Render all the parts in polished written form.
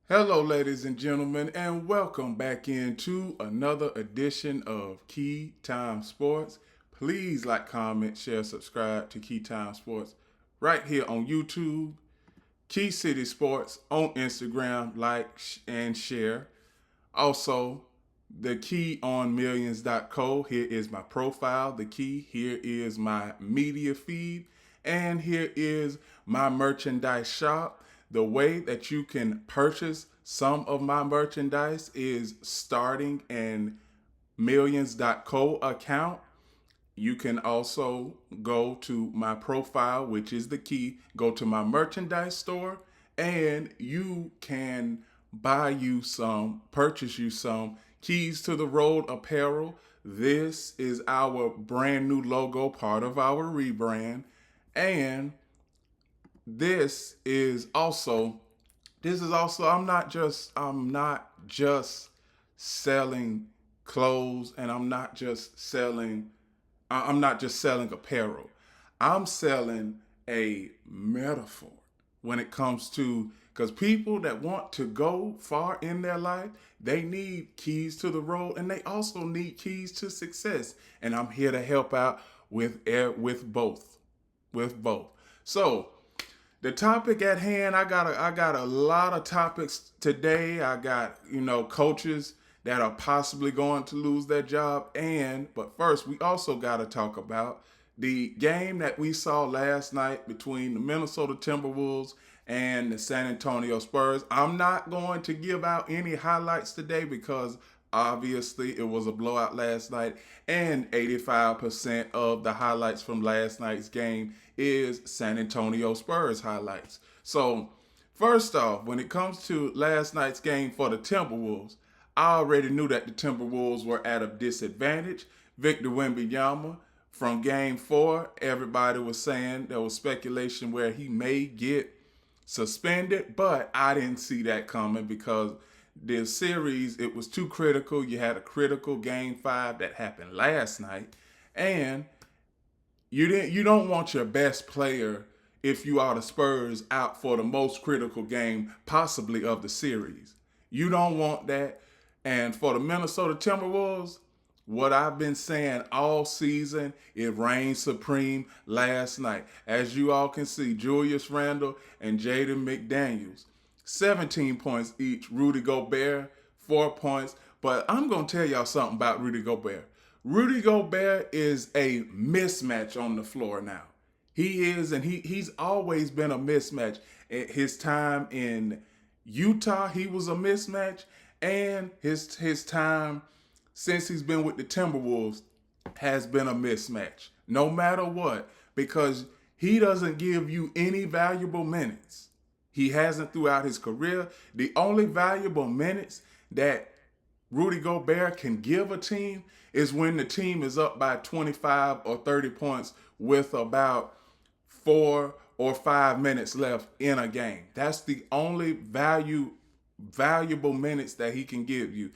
Hello, ladies and gentlemen, and welcome back into another edition of Keytime Sports. Please like, comment, share, subscribe to Keytime Sports right here on YouTube, Key City Sports on Instagram, like and share. Also, the key on millions.co. Here is my profile, the key. Here is my media feed. And here is my merchandise shop. The way that you can purchase some of my merchandise is starting an millions.co account. You can also go to my profile, which is the key, go to my merchandise store, and you can purchase you some Keys to the Road apparel. This is our brand new logo, part of our rebrand. And this is also I'm not just selling clothes, and I'm not just selling apparel. I'm selling a metaphor when it comes to, because people that want to go far in their life, they need keys to the road, and they also need keys to success. And I'm here to help out with both, with both. So the topic at hand, I got a lot of topics today. I got, coaches that are possibly going to lose their job. But first, we also got to talk about the game that we saw last night between the Minnesota Timberwolves and the San Antonio Spurs. I'm not going to give out any highlights today because obviously it was a blowout last night, and 85% of the highlights from last night's game is San Antonio Spurs highlights. So, first off, when it comes to last night's game for the Timberwolves, I already knew that the Timberwolves were at a disadvantage. Victor Wembanyama, from game 4, everybody was saying there was speculation where he may get suspended, but I didn't see that coming because the series, it was too critical. You had a critical game 5 that happened last night, and you don't want your best player, if you are the Spurs, out for the most critical game possibly of the series. You don't want that. And for the Minnesota Timberwolves, what I've been saying all season, it reigned supreme last night. As you all can see, Julius Randle and Jaden McDaniels, 17 points each. Rudy Gobert, 4 points. But I'm going to tell y'all something about Rudy Gobert. Rudy Gobert is a mismatch on the floor now. He is, and he's always been a mismatch. At his time in Utah, he was a mismatch, and his time since he's been with the Timberwolves has been a mismatch. No matter what, because he doesn't give you any valuable minutes. He hasn't throughout his career. The only valuable minutes that Rudy Gobert can give a team is when the team is up by 25 or 30 points with about 4 or 5 minutes left in a game. That's the only valuable minutes that he can give you.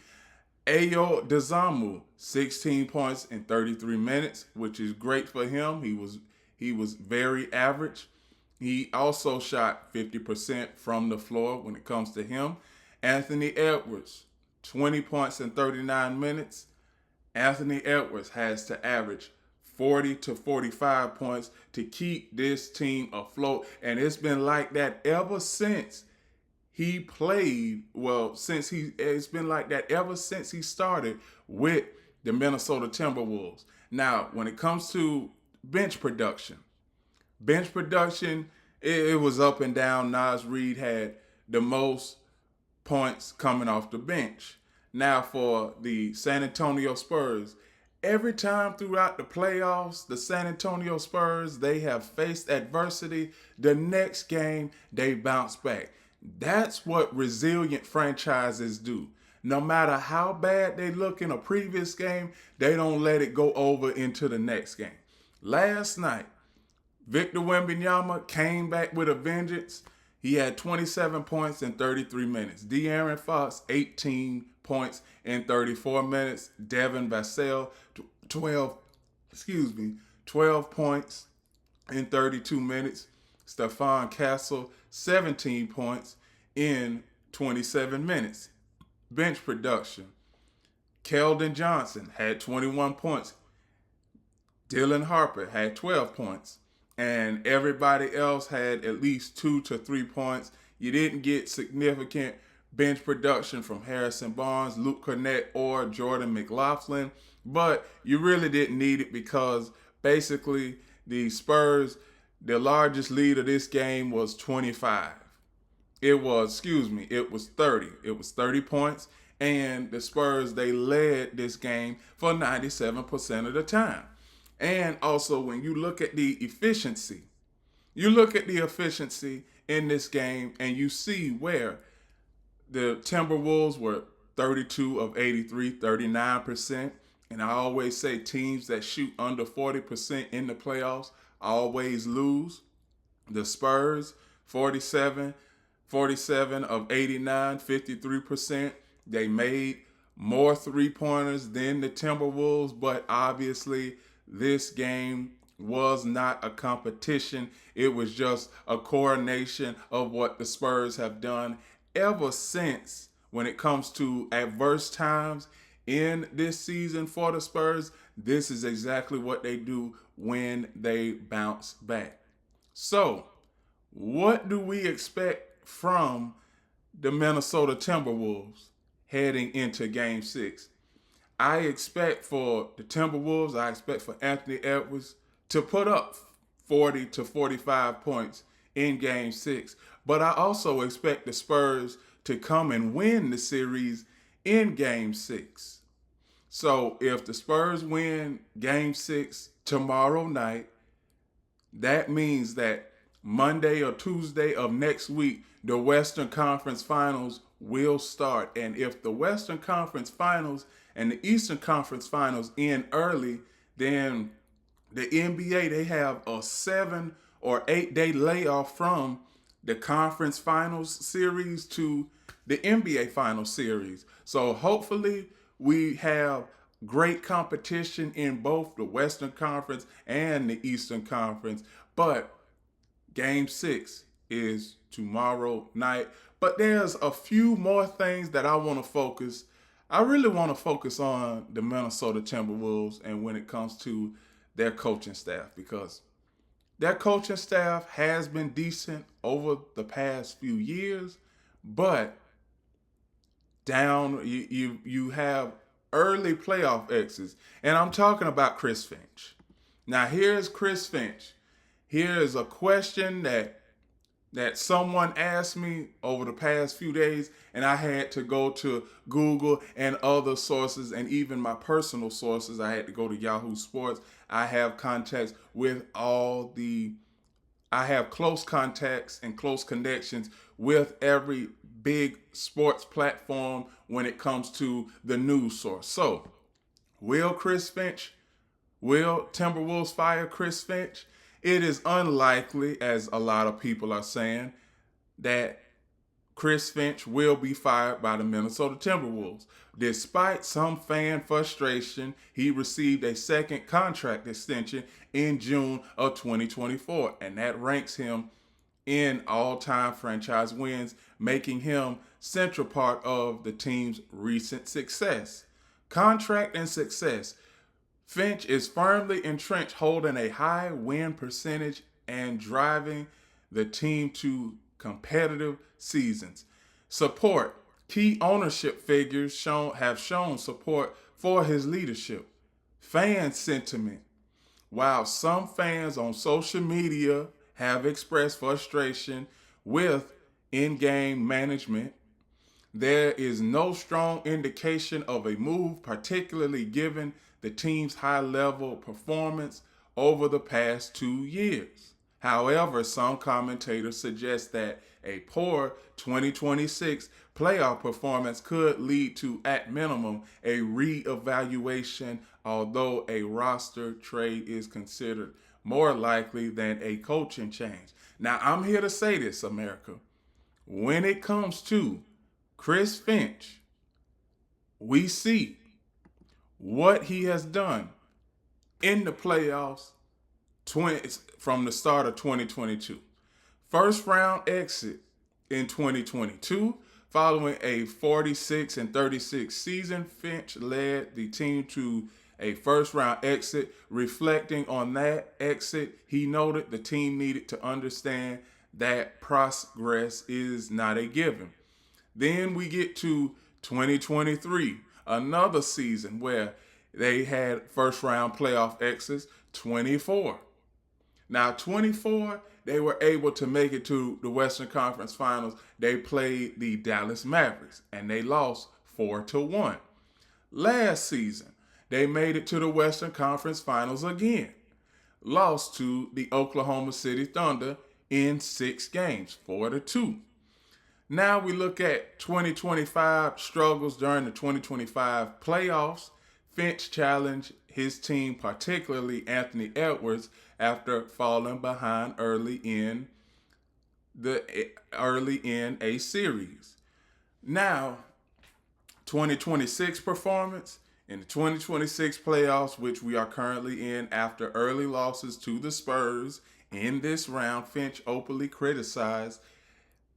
Ayo Dezamu, 16 points in 33 minutes, which is great for him. He was very average. He also shot 50% from the floor when it comes to him. Anthony Edwards, 20 points in 39 minutes. Anthony Edwards has to average 40 to 45 points to keep this team afloat. And it's been like that ever since he played. It's been like that ever since he started with the Minnesota Timberwolves. Now, when it comes to bench production, it was up and down. Naz Reid had the most points coming off the bench. Now, for the San Antonio Spurs, every time throughout the playoffs, the San Antonio Spurs, they have faced adversity. The next game, they bounce back. That's what resilient franchises do. No matter how bad they look in a previous game, they don't let it go over into the next game. Last night, Victor Wembanyama came back with a vengeance. He had 27 points in 33 minutes. De'Aaron Fox, 18 points in 34 minutes. Devin Vassell, 12 points in 32 minutes. Stephon Castle, 17 points in 27 minutes. Bench production. Keldon Johnson had 21 points. Dylan Harper had 12 points. And everybody else had at least 2 to 3 points. You didn't get significant bench production from Harrison Barnes, Luke Cornett, or Jordan McLaughlin. But you really didn't need it because basically the Spurs, the largest lead of this game was 25. It was 30. It was 30 points. And the Spurs, they led this game for 97% of the time. And also, when you look at the efficiency, in this game and you see where the Timberwolves were 32 of 83, 39%. And I always say teams that shoot under 40% in the playoffs always lose. The Spurs, 47 of 89, 53%. They made more three-pointers than the Timberwolves, but obviously this game was not a competition. It was just a coronation of what the Spurs have done ever since when it comes to adverse times in this season for the Spurs. This is exactly what they do when they bounce back. So, what do we expect from the Minnesota Timberwolves heading into Game 6? I expect for the Timberwolves, I expect for Anthony Edwards to put up 40 to 45 points in Game 6. But I also expect the Spurs to come and win the series in Game 6. So if the Spurs win Game 6 tomorrow night, that means that Monday or Tuesday of next week, the Western Conference Finals will start. And if the Western Conference Finals and the Eastern Conference Finals end early, then the NBA, they have a 7 or 8 day layoff from the conference finals series to the NBA finals series. So hopefully we have great competition in both the Western Conference and the Eastern Conference. But Game 6 is tomorrow night. But there's a few more things that I really want to focus on the Minnesota Timberwolves and when it comes to their coaching staff, because their coaching staff has been decent over the past few years, but you have early playoff exits. And I'm talking about Chris Finch. Now here's Chris Finch. Here is a question that someone asked me over the past few days, and I had to go to Google and other sources, and even my personal sources. I had to go to Yahoo Sports. I have contacts with I have close contacts and close connections with every big sports platform when it comes to the news source. So, will Timberwolves fire Chris Finch? It is unlikely, as a lot of people are saying, that Chris Finch will be fired by the Minnesota Timberwolves. Despite some fan frustration, he received a second contract extension in June of 2024, and that ranks him in all-time franchise wins, making him central part of the team's recent success. Contract and success. Finch is firmly entrenched, holding a high win percentage and driving the team to competitive seasons. Support. Key ownership figures have shown support for his leadership. Fan sentiment. While some fans on social media have expressed frustration with in-game management, there is no strong indication of a move, particularly given the team's high-level performance over the past 2 years. However, some commentators suggest that a poor 2026 playoff performance could lead to, at minimum, a re-evaluation, although a roster trade is considered more likely than a coaching change. Now, I'm here to say this, America. When it comes to Chris Finch, we see what he has done in the playoffs from the start of 2022. First round exit in 2022, Following a 46-36 season, Finch led the team to a first-round exit. Reflecting on that exit, he noted the team needed to understand that progress is not a given. Then we get to 2023, another season where they had first-round playoff exits, 24. Now, 24, they were able to make it to the Western Conference Finals. They played the Dallas Mavericks, and they lost 4-1. Last season, they made it to the Western Conference Finals again. Lost to the Oklahoma City Thunder in 6 games, 4-2. Now we look at 2025 struggles during the 2025 playoffs. Finch challenged his team, particularly Anthony Edwards, after falling behind early in a series. Now, 2026 performance in the 2026 playoffs, which we are currently in after early losses to the Spurs in this round, Finch openly criticized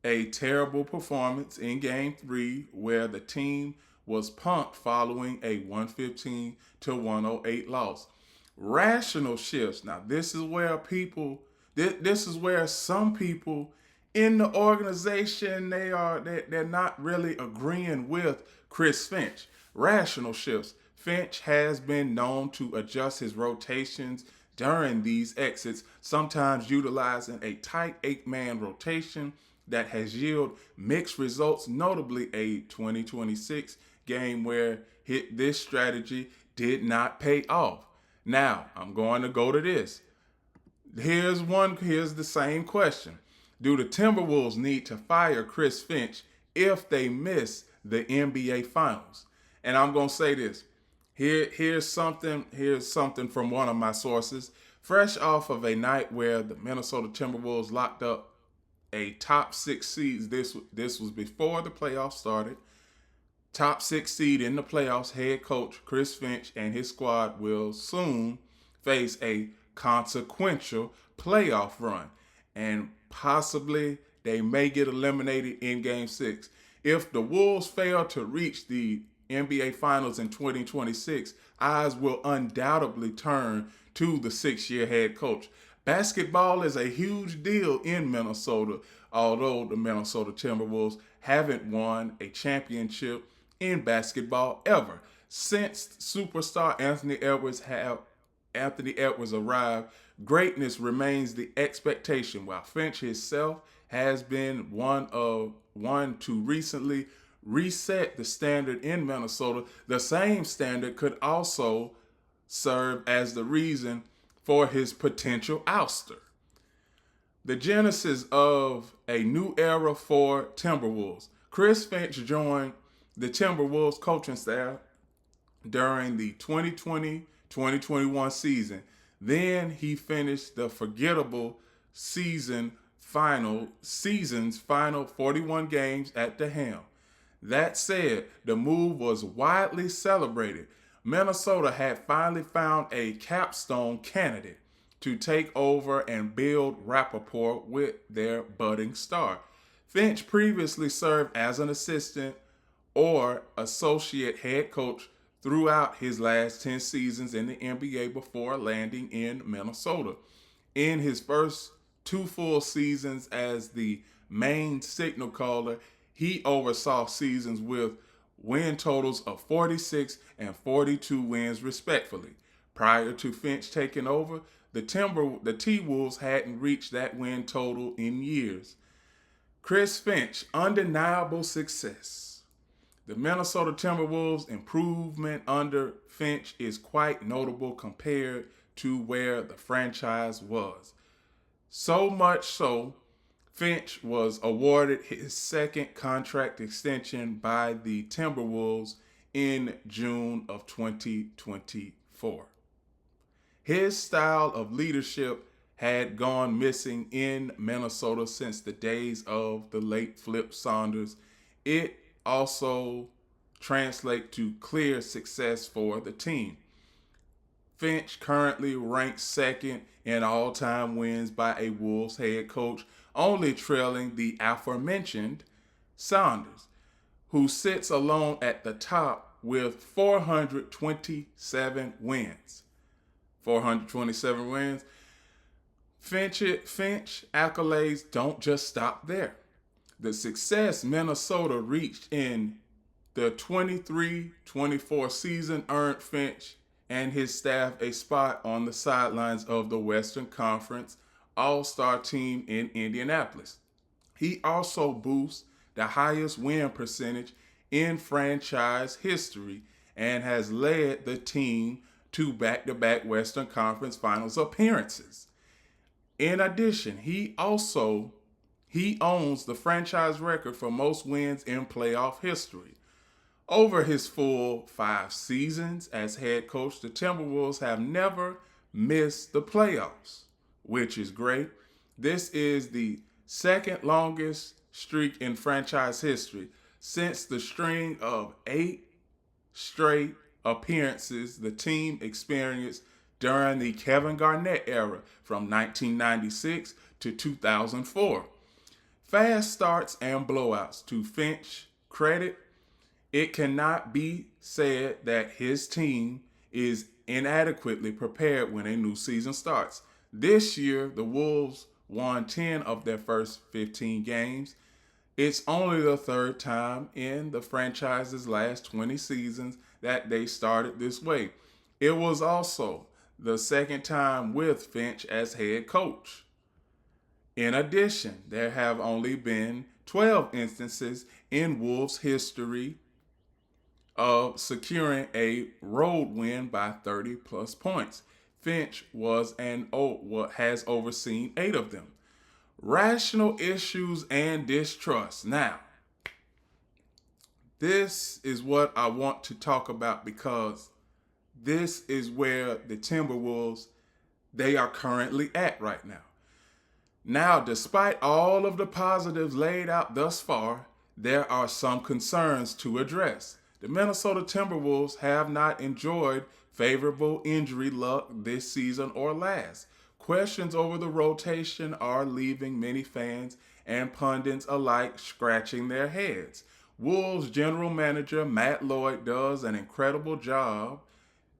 a terrible performance in Game 3 where the team was punked following a 115-108 loss. Rational shifts. Now, this is where some people in the organization, they're not really agreeing with Chris Finch. Rational shifts. Finch has been known to adjust his rotations during these exits, sometimes utilizing a tight 8-man rotation that has yielded mixed results, notably a 2026 game where this strategy did not pay off. Now, I'm going to go to this. Here's the same question. Do the Timberwolves need to fire Chris Finch if they miss the NBA Finals? And I'm going to say this. Here's something from one of my sources. Fresh off of a night where the Minnesota Timberwolves locked up a top 6 seed. This was before the playoffs started. Top 6 seed in the playoffs, head coach Chris Finch and his squad will soon face a consequential playoff run. And possibly they may get eliminated in Game 6. If the Wolves fail to reach the NBA Finals in 2026, eyes will undoubtedly turn to the 6-year head coach. Basketball is a huge deal in Minnesota, although the Minnesota Timberwolves haven't won a championship in basketball ever. Since superstar Anthony Edwards arrived, greatness remains the expectation, while Finch himself has been one to recently reset the standard in Minnesota. The same standard could also serve as the reason for his potential ouster. The genesis of a new era for Timberwolves. Chris Finch joined the Timberwolves coaching staff during the 2020-2021 season. Then he finished the forgettable season's final 41 games at the helm. That said, the move was widely celebrated. Minnesota had finally found a capstone candidate to take over and build rapport with their budding star. Finch previously served as an assistant or associate head coach throughout his last 10 seasons in the NBA before landing in Minnesota. In his first 2 full seasons as the main signal caller, he oversaw seasons with win totals of 46 and 42 wins respectively. Prior to Finch taking over, the T-Wolves hadn't reached that win total in years. Chris Finch, undeniable success. The Minnesota Timberwolves' improvement under Finch is quite notable compared to where the franchise was. So much so, Finch was awarded his second contract extension by the Timberwolves in June of 2024. His style of leadership had gone missing in Minnesota since the days of the late Flip Saunders. It also translates to clear success for the team. Finch currently ranks second in all-time wins by a Wolves head coach, only trailing the aforementioned Saunders. who sits alone at the top with 427 wins. 427 wins. Finch accolades don't just stop there. The success Minnesota reached in the 23-24 season earned Finch and his staff a spot on the sidelines of the Western Conference All-Star team in Indianapolis. He also boasts the highest win percentage in franchise history and has led the team to back-to-back Western Conference Finals appearances. In addition, he owns the franchise record for most wins in playoff history. Over his full 5 seasons as head coach, the Timberwolves have never missed the playoffs, which is great. This is the second longest streak in franchise history since the string of 8 straight appearances the team experienced during the Kevin Garnett era from 1996 to 2004. Fast starts and blowouts. To Finch credit, it cannot be said that his team is inadequately prepared when a new season starts. This year, the Wolves won 10 of their first 15 games. It's only the third time in the franchise's last 20 seasons that they started this way. It was also the second time with Finch as head coach. In addition, there have only been 12 instances in Wolves history of securing a road win by 30 plus points. Finch has overseen 8 of them. Rational issues and distrust. Now, this is what I want to talk about because this is where the Timberwolves, they are currently at right now. Now, despite all of the positives laid out thus far, there are some concerns to address. The Minnesota Timberwolves have not enjoyed favorable injury luck this season or last. Questions over the rotation are leaving many fans and pundits alike scratching their heads. Wolves general manager Matt Lloyd does an incredible job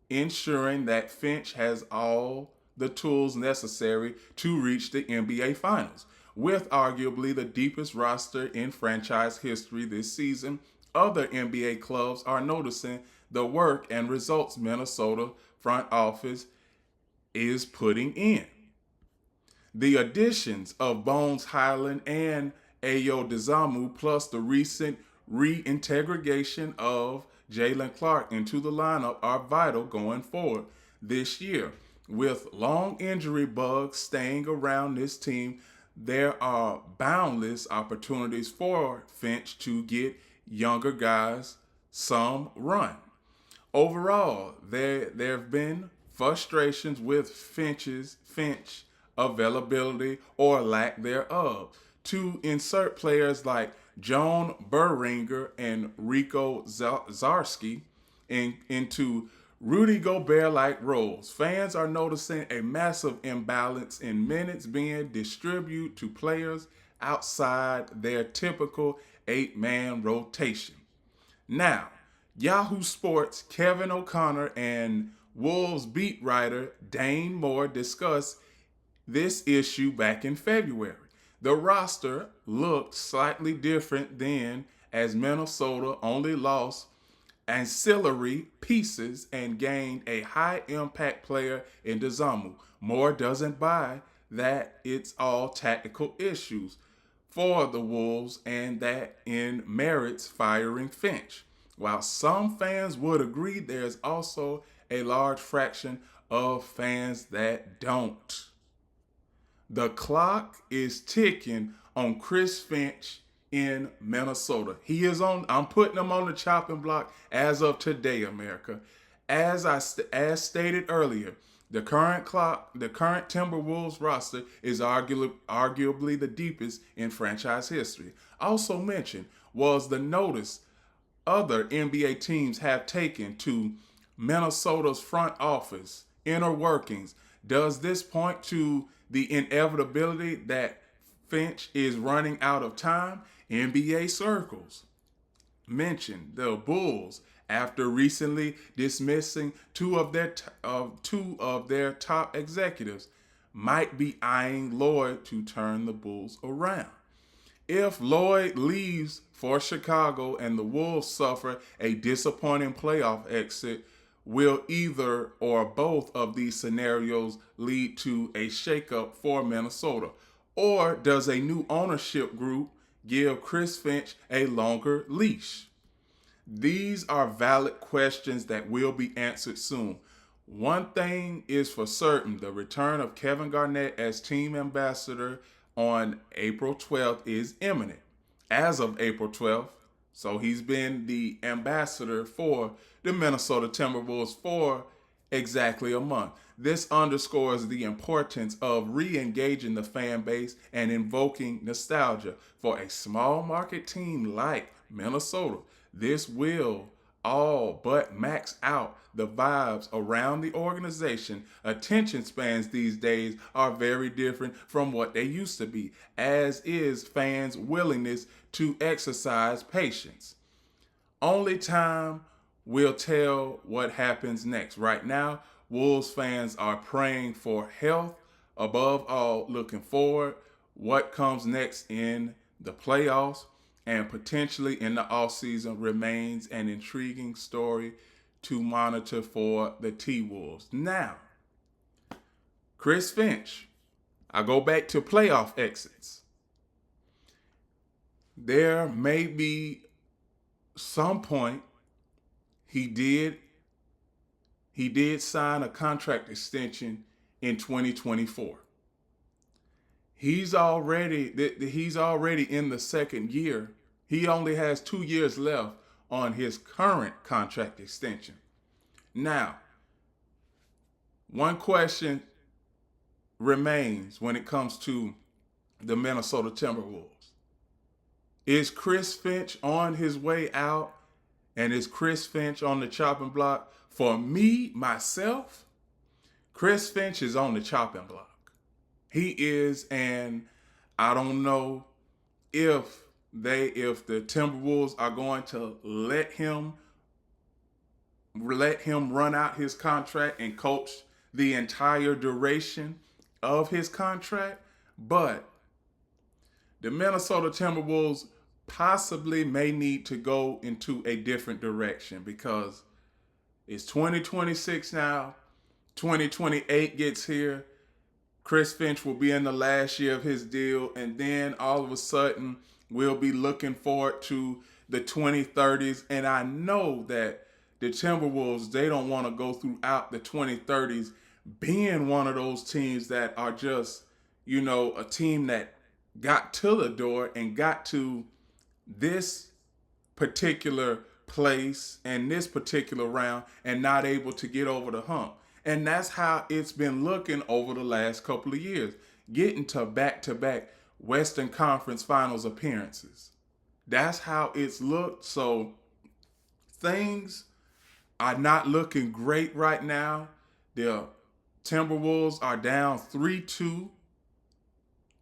ensuring that Finch has all the tools necessary to reach the NBA Finals. With arguably the deepest roster in franchise history this season, other NBA clubs are noticing the work and results Minnesota front office is putting in. The additions of Bones Highland and Ayo Dosunmu, plus the recent reintegration of Jalen Clark into the lineup, are vital going forward this year. With long injury bugs staying around this team, there are boundless opportunities for Finch to get younger guys some run. Overall, there have been frustrations with Finch availability or lack thereof. To insert players like Joan Berringer and Rico Zarski into Rudy Gobert-like roles, fans are noticing a massive imbalance in minutes being distributed to players outside their typical 8-man rotation. Now, Yahoo Sports' Kevin O'Connor and Wolves beat writer Dane Moore discussed this issue back in February. The roster looked slightly different then, as Minnesota only lost ancillary pieces and gained a high-impact player in Dosunmu. Moore doesn't buy that it's all tactical issues for the Wolves and that in merits firing Finch. While some fans would agree, there's also a large fraction of fans that don't. The clock is ticking on Chris Finch in Minnesota. I'm putting him on the chopping block as of today, America. As stated earlier, the current Timberwolves roster is arguably the deepest in franchise history. Also mentioned was the notice other NBA teams have taken to Minnesota's front office inner workings. Does this point to the inevitability that Finch is running out of time? NBA circles mention the Bulls, after recently dismissing two of their top executives, might be eyeing Lloyd to turn the Bulls around. If Lloyd leaves for Chicago and the Wolves suffer a disappointing playoff exit, will either or both of these scenarios lead to a shakeup for Minnesota? Or does a new ownership group give Chris Finch a longer leash? These are valid questions that will be answered soon. One thing is for certain: the return of Kevin Garnett as team ambassador on April 12th is imminent. As of April 12th, so he's been the ambassador for the Minnesota Timberwolves for exactly a month. This underscores the importance of re-engaging the fan base and invoking nostalgia. For a small market team like Minnesota, this will all but max out the vibes around the organization. Attention spans these days are very different from what they used to be, as is fans' willingness to exercise patience. Only time will tell what happens next. Right now, Wolves fans are praying for health, above all, looking forward what comes next in the playoffs and potentially in the offseason remains an intriguing story to monitor for the T-Wolves. Now, Chris Finch, I go back to playoff exits. There may be some point he did sign a contract extension in 2024. He's already in the second year. He only has 2 years left on his current contract extension. Now, one question remains when it comes to the Minnesota Timberwolves. Is Chris Finch on his way out? And is Chris Finch on the chopping block? For me, myself, Chris Finch is on the chopping block. He is, and I don't know if the Timberwolves are going to let him run out his contract and coach the entire duration of his contract, but the Minnesota Timberwolves possibly may need to go into a different direction, because it's 2026 now. 2028 gets here. Chris Finch will be in the last year of his deal, and then all of a sudden we'll be looking forward to the 2030s. And I know that the Timberwolves, they don't want to go throughout the 2030s being one of those teams that are just, a team that got to the door and got to this particular place and this particular round and not able to get over the hump. And that's how it's been looking over the last couple of years, getting to back-to-back Western Conference Finals appearances. That's how it's looked. So things are not looking great right now. The Timberwolves are down 3-2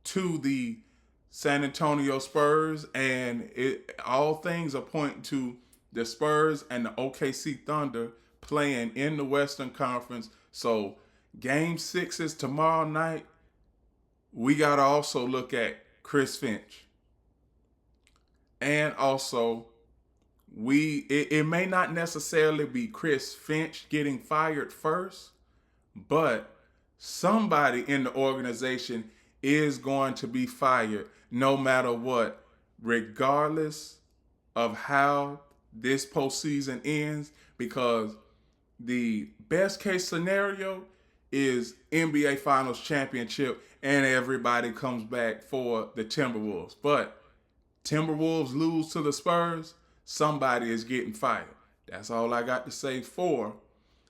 to the San Antonio Spurs, and all things are pointing to the Spurs and the OKC Thunder playing in the Western Conference. So Game 6 is tomorrow night. We got to also look at Chris Finch. And also, it may not necessarily be Chris Finch getting fired first, but somebody in the organization is going to be fired no matter what, regardless of how this postseason ends, because the best case scenario is NBA Finals championship and everybody comes back for the Timberwolves. But Timberwolves lose to the Spurs, somebody is getting fired. That's all I got to say for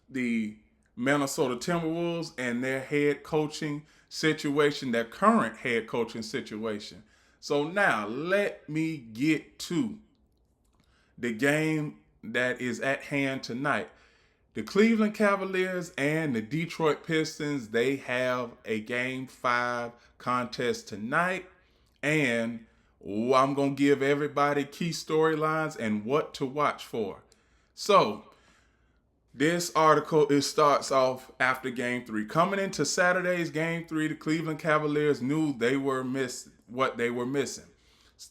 the Minnesota Timberwolves and their head coaching situation, their current head coaching situation. So now let me get to the game that is at hand tonight. The Cleveland Cavaliers and the Detroit Pistons, they have a Game 5 contest tonight. And I'm going to give everybody key storylines and what to watch for. So, this article, it starts off after Game 3. Coming into Saturday's Game 3, the Cleveland Cavaliers knew what they were missing.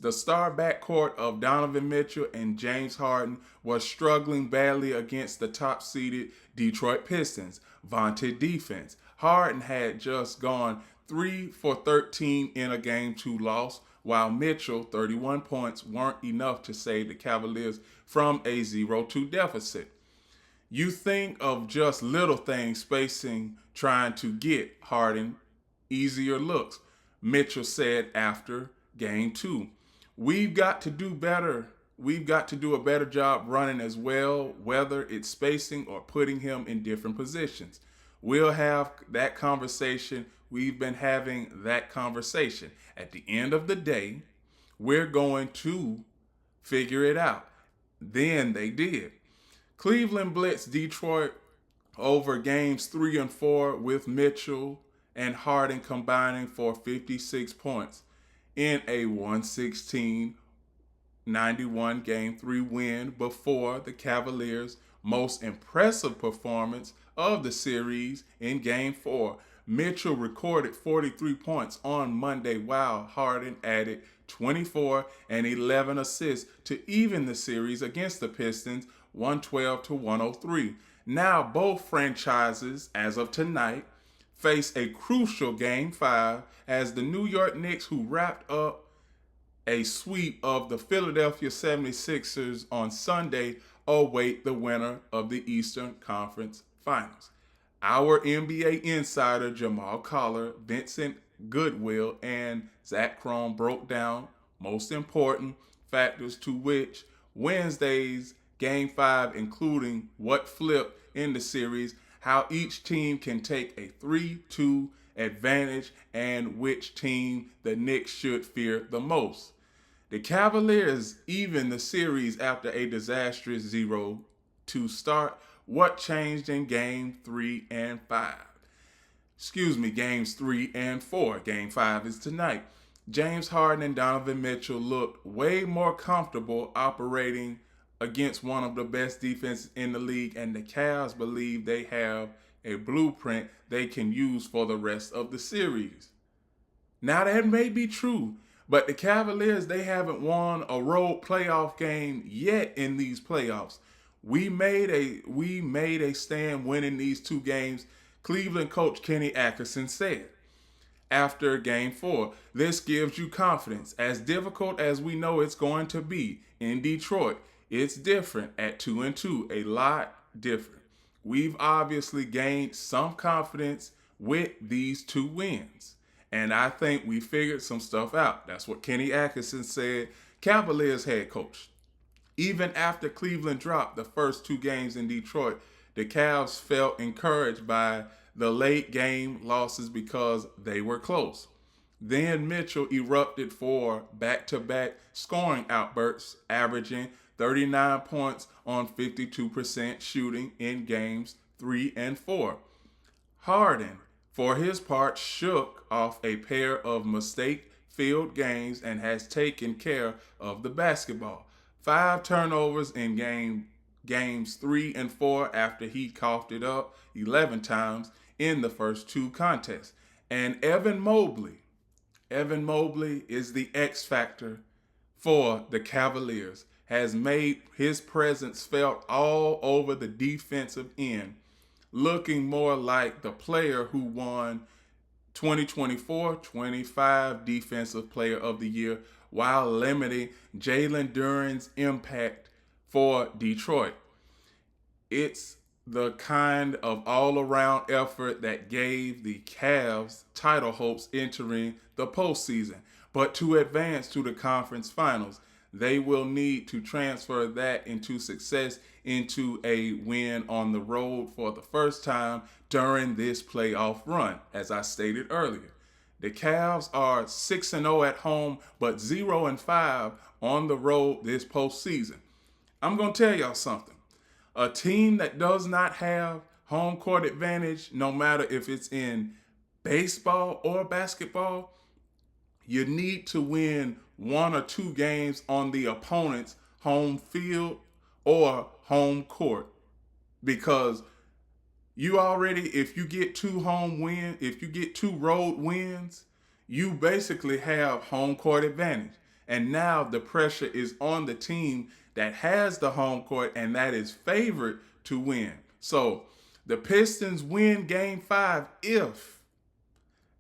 The star backcourt of Donovan Mitchell and James Harden was struggling badly against the top-seeded Detroit Pistons' vaunted defense. Harden had just gone 3 for 13 in a Game 2 loss, while Mitchell, 31 points, weren't enough to save the Cavaliers from a 0-2 deficit. You think of just little things spacing trying to get Harden easier looks, Mitchell said after Game 2. We've got to do better. We've got to do a better job running as well, whether it's spacing or putting him in different positions. We'll have that conversation. We've been having that conversation. At the end of the day, we're going to figure it out. Then they did. Cleveland blitzed Detroit over games 3 and 4 with Mitchell and Harden combining for 56 points in a 116-91 Game 3 win before the Cavaliers' most impressive performance of the series in Game 4. Mitchell recorded 43 points on Monday while Harden added 24 and 11 assists to even the series against the Pistons 112-103. Now both franchises, as of tonight, face a crucial Game 5 as the New York Knicks, who wrapped up a sweep of the Philadelphia 76ers on Sunday, await the winner of the Eastern Conference Finals. Our NBA insider Jamal Collar, Vincent Goodwill, and Zach Cron broke down most important factors to which Wednesday's Game 5, including what flipped in the series, how each team can take a 3-2 advantage, and which team the Knicks should fear the most. The Cavaliers even the series after a disastrous 0-2 start. What changed in Game 3 and 5? Games 3 and 4. Game 5 is tonight. James Harden and Donovan Mitchell looked way more comfortable operating against one of the best defenses in the league, and the Cavs believe they have a blueprint they can use for the rest of the series. Now that may be true, but the Cavaliers, they haven't won a road playoff game yet in these playoffs. We made a stand winning these 2 games, Cleveland coach Kenny Atkinson said after Game 4. This gives you confidence. As difficult as we know it's going to be in Detroit, it's different at 2-2, a lot different. We've obviously gained some confidence with these 2 wins, and I think we figured some stuff out. That's what Kenny Atkinson said, Cavaliers head coach. Even after Cleveland dropped the first 2 games in Detroit, the Cavs felt encouraged by the late game losses because they were close. Then Mitchell erupted for back-to-back scoring outbursts, averaging 39 points on 52% shooting in games 3 and 4. Harden, for his part, shook off a pair of mistake-filled games and has taken care of the basketball. 5 turnovers in games 3 and 4 after he coughed it up 11 times in the first 2 contests. And Evan Mobley is the X factor for the Cavaliers, has made his presence felt all over the defensive end, looking more like the player who won 2024-25 Defensive Player of the Year while limiting Jalen Duren's impact for Detroit. It's the kind of all-around effort that gave the Cavs title hopes entering the postseason. But to advance to the conference finals, they will need to transfer that into success into a win on the road for the first time during this playoff run, as I stated earlier. The Cavs are 6-0 at home, but 0-5 on the road this postseason. I'm going to tell y'all something. A team that does not have home court advantage, no matter if it's in baseball or basketball, you need to win 1 or 2 games on the opponent's home field or home court, because you already, if you get 2 if you get 2 road wins, you basically have home court advantage. And now the pressure is on the team that has the home court and that is favored to win. So the Pistons win game 5 if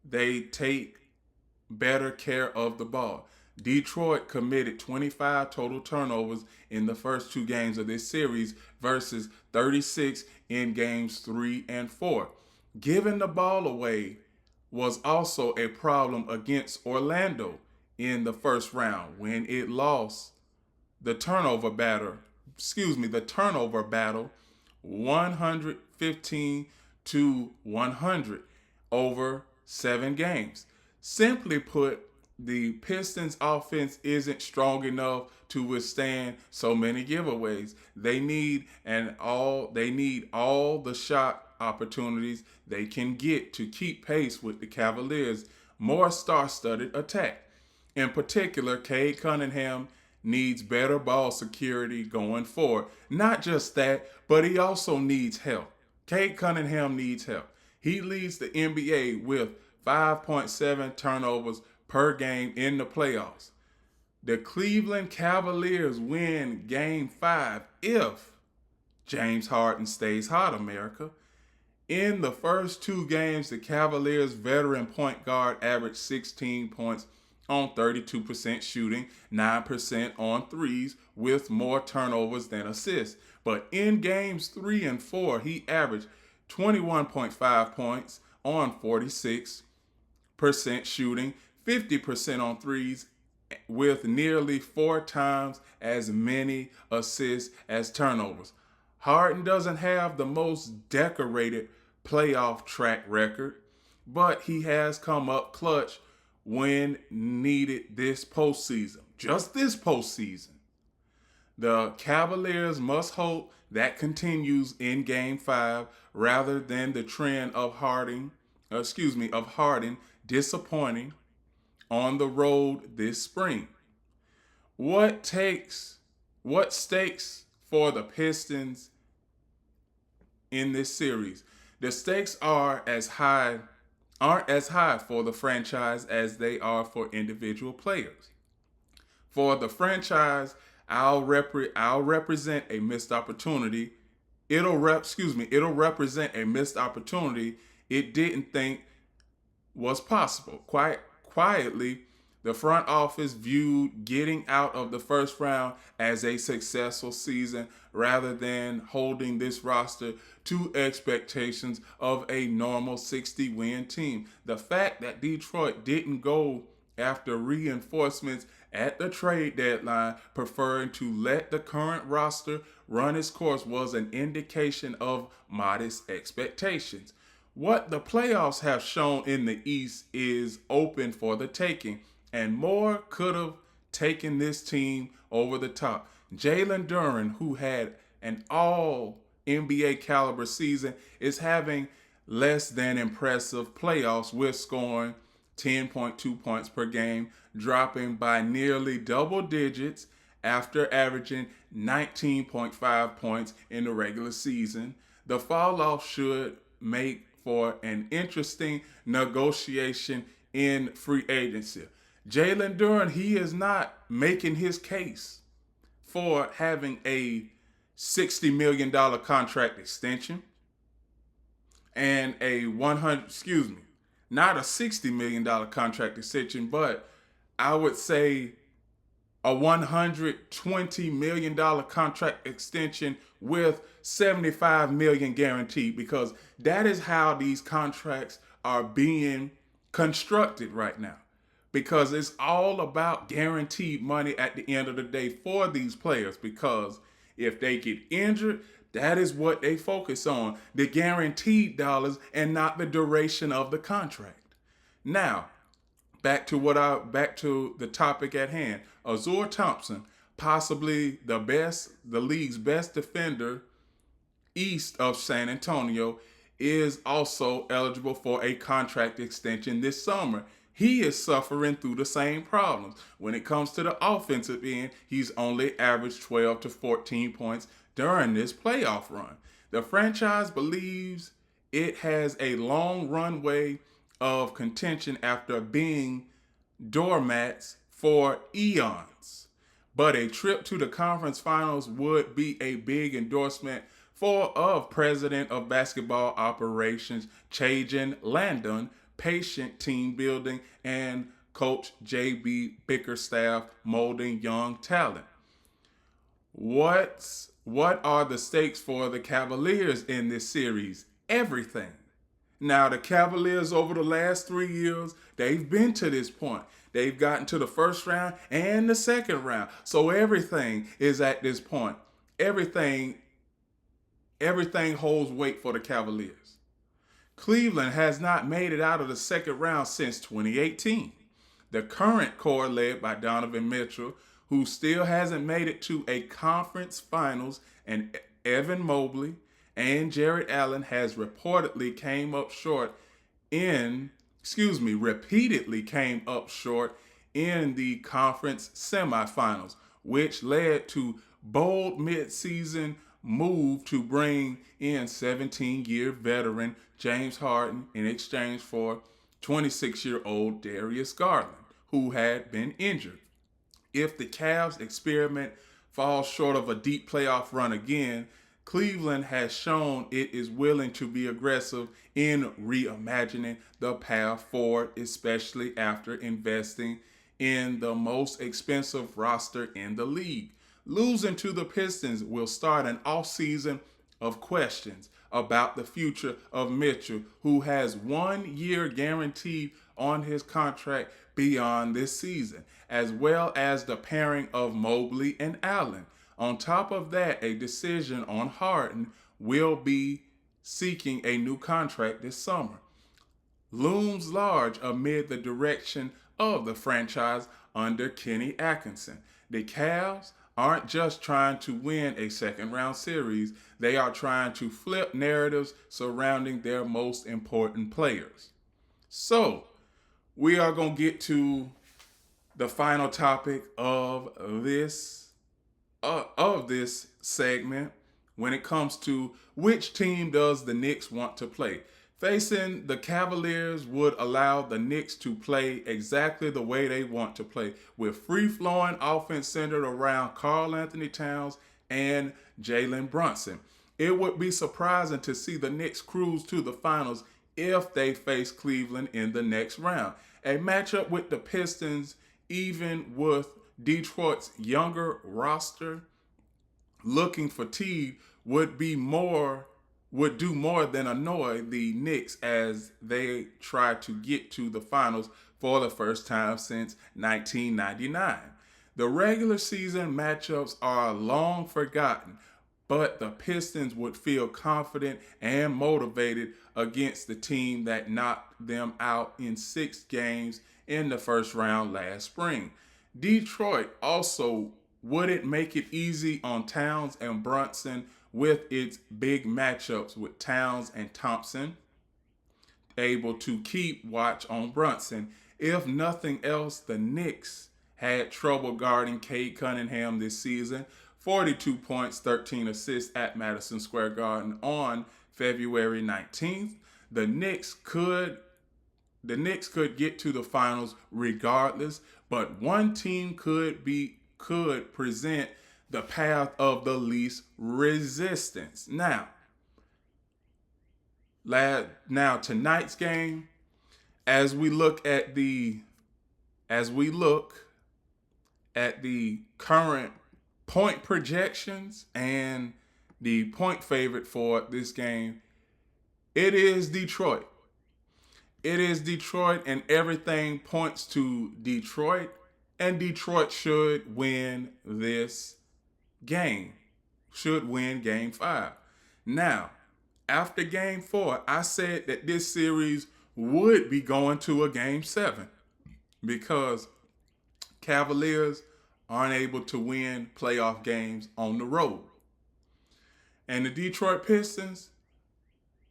they take better care of the ball. Detroit committed 25 total turnovers in the first 2 games of this series versus 36 in games 3 and 4. Giving the ball away was also a problem against Orlando in the first round when it lost the turnover battle 115-100 over 7 games. Simply put, the Pistons offense isn't strong enough to withstand so many giveaways. They need all the shot opportunities they can get to keep pace with the Cavaliers' more star-studded attack. In particular, Cade Cunningham needs better ball security going forward. Not just that, but he also needs help. Cade Cunningham needs help. He leads the NBA with 5.7 turnovers per game in the playoffs. The Cleveland Cavaliers win game 5 if James Harden stays hot, America. In the first 2 games, the Cavaliers' veteran point guard averaged 16 points on 32% shooting, 9% on threes, with more turnovers than assists. But in games 3 and 4, he averaged 21.5 points on 46% shooting, 50% on threes, with nearly 4 times as many assists as turnovers. Harden doesn't have the most decorated playoff track record, but he has come up clutch when needed this postseason. Just this postseason. The Cavaliers must hope that continues in game 5 rather than the trend of Harden disappointing on the road this spring. What stakes for the Pistons in this series? The stakes aren't as high for the franchise as they are for individual players. For the franchise, I'll represent a missed opportunity. It'll represent a missed opportunity it didn't think was possible. Quietly, the front office viewed getting out of the first round as a successful season rather than holding this roster to expectations of a normal 60-win team. The fact that Detroit didn't go after reinforcements at the trade deadline, preferring to let the current roster run its course, was an indication of modest expectations. What the playoffs have shown in the East is open for the taking, and more could have taken this team over the top. Jalen Duren, who had an all-NBA caliber season, is having less than impressive playoffs with scoring 10.2 points per game, dropping by nearly double digits after averaging 19.5 points in the regular season. The fall off should make for an interesting negotiation in free agency. Jalen Duren, he is not making his case for having a $60 million contract extension and not a $60 million contract extension, but I would say a $120 million contract extension with $75 million guaranteed, because that is how these contracts are being constructed right now. Because it's all about guaranteed money at the end of the day for these players, because if they get injured, that is what they focus on, the guaranteed dollars and not the duration of the contract. Now, back to the topic at hand. Azur Thompson, possibly the league's best defender east of San Antonio, is also eligible for a contract extension this summer. he is suffering through the same problems. When it comes to the offensive end, he's only averaged 12 to 14 points during this playoff run. The franchise believes it has a long runway of contention after being doormats for eons. But a trip to the conference finals would be a big endorsement of President of Basketball Operations Chayjan Landon, patient team building, and Coach J.B. Bickerstaff molding young talent. What are the stakes for the Cavaliers in this series? Everything. Now, the Cavaliers over the last 3 years, they've been to this point. They've gotten to the first round and the second round. So everything is at this point. Everything holds weight for the Cavaliers. Cleveland has not made it out of the second round since 2018. The current core led by Donovan Mitchell, who still hasn't made it to a conference finals, and Evan Mobley and Jared Allen has repeatedly came up short in the conference semifinals, which led to bold midseason move to bring in 17-year veteran James Harden in exchange for 26-year-old Darius Garland, who had been injured. If the Cavs experiment falls short of a deep playoff run again, Cleveland has shown it is willing to be aggressive in reimagining the path forward, especially after investing in the most expensive roster in the league. Losing to the Pistons will start an offseason of questions about the future of Mitchell, who has 1 year guaranteed on his contract beyond this season, as well as the pairing of Mobley and Allen. On top of that, a decision on Harden will be seeking a new contract this summer. Looms large amid the direction of the franchise under Kenny Atkinson. The Cavs aren't just trying to win a second round series, they are trying to flip narratives surrounding their most important players. So, we are going to get to the final topic of this segment when it comes to which team does the Knicks want to play. Facing the Cavaliers would allow the Knicks to play exactly the way they want to play, with free-flowing offense centered around Karl Anthony Towns and Jalen Brunson. It would be surprising to see the Knicks cruise to the finals if they face Cleveland in the next round. A matchup with the Pistons, even with Detroit's younger roster looking fatigued, would do more than annoy the Knicks as they try to get to the finals for the first time since 1999. The regular season matchups are long forgotten, but the Pistons would feel confident and motivated against the team that knocked them out in 6 games in the first round last spring. Detroit also wouldn't make it easy on Towns and Brunson with its big matchups with Towns and Thompson able to keep watch on Brunson. If nothing else, the Knicks had trouble guarding Cade Cunningham this season. 42 points, 13 assists at Madison Square Garden on February 19th. The Knicks could get to the finals regardless, but one team could present the path of the least resistance. Now tonight's game, as we look at the current point projections and the point favorite for this game, it is Detroit. It is Detroit, and everything points to Detroit, and Detroit should win this game, should win Game 5. Now, after Game 4, I said that this series would be going to a Game 7 because Cavaliers aren't able to win playoff games on the road. And the Detroit Pistons,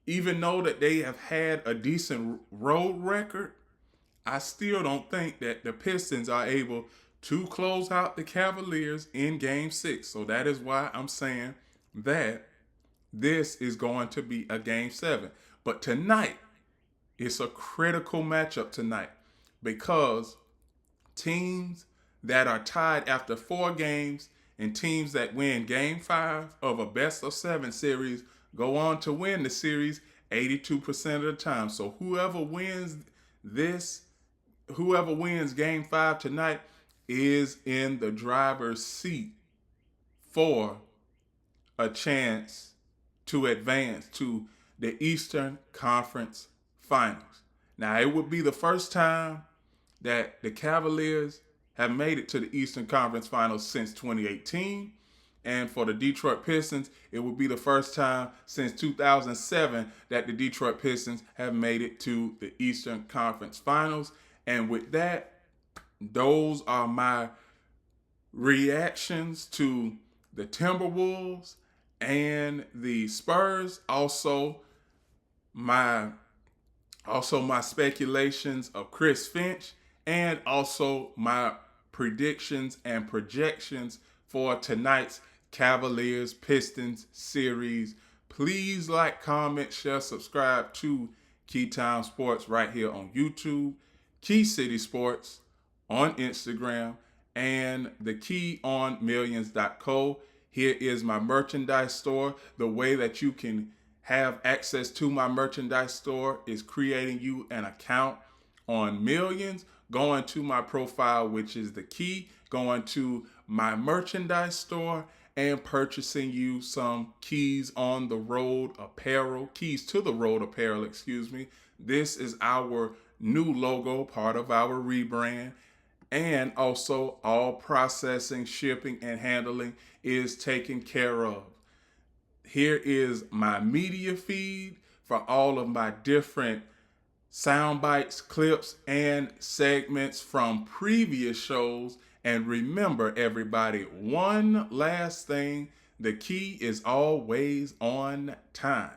even though that they have had a decent road record, I still don't think that the Pistons are able to close out the Cavaliers in Game 6. So that is why I'm saying that this is going to be a Game 7. But tonight, it's a critical matchup tonight because teams that are tied after 4 games and teams that win Game 5 of a best-of-7 series go on to win the series 82% of the time. So whoever wins Game 5 tonight is in the driver's seat for a chance to advance to the Eastern Conference Finals. Now, it would be the first time that the Cavaliers have made it to the Eastern Conference Finals since 2018. And for the Detroit Pistons, it would be the first time since 2007 that the Detroit Pistons have made it to the Eastern Conference Finals. And with that, those are my reactions to the Timberwolves and the Spurs. Also my speculations of Chris Finch, and also my predictions and projections for tonight's Cavaliers Pistons series. Please like, comment, share, subscribe to Keytime Sports right here on YouTube, Key City Sports on Instagram, and the keyonmillions.co. Here is my merchandise store. The way that you can have access to my merchandise store is creating you an account on Millions, going to my profile, which is the key, going to my merchandise store and purchasing you some Keys to the Road apparel. This is our new logo, part of our rebrand. And also all processing, shipping, and handling is taken care of. Here is my media feed for all of my different sound bites, clips, and segments from previous shows. And remember, everybody, one last thing, the key is always on time.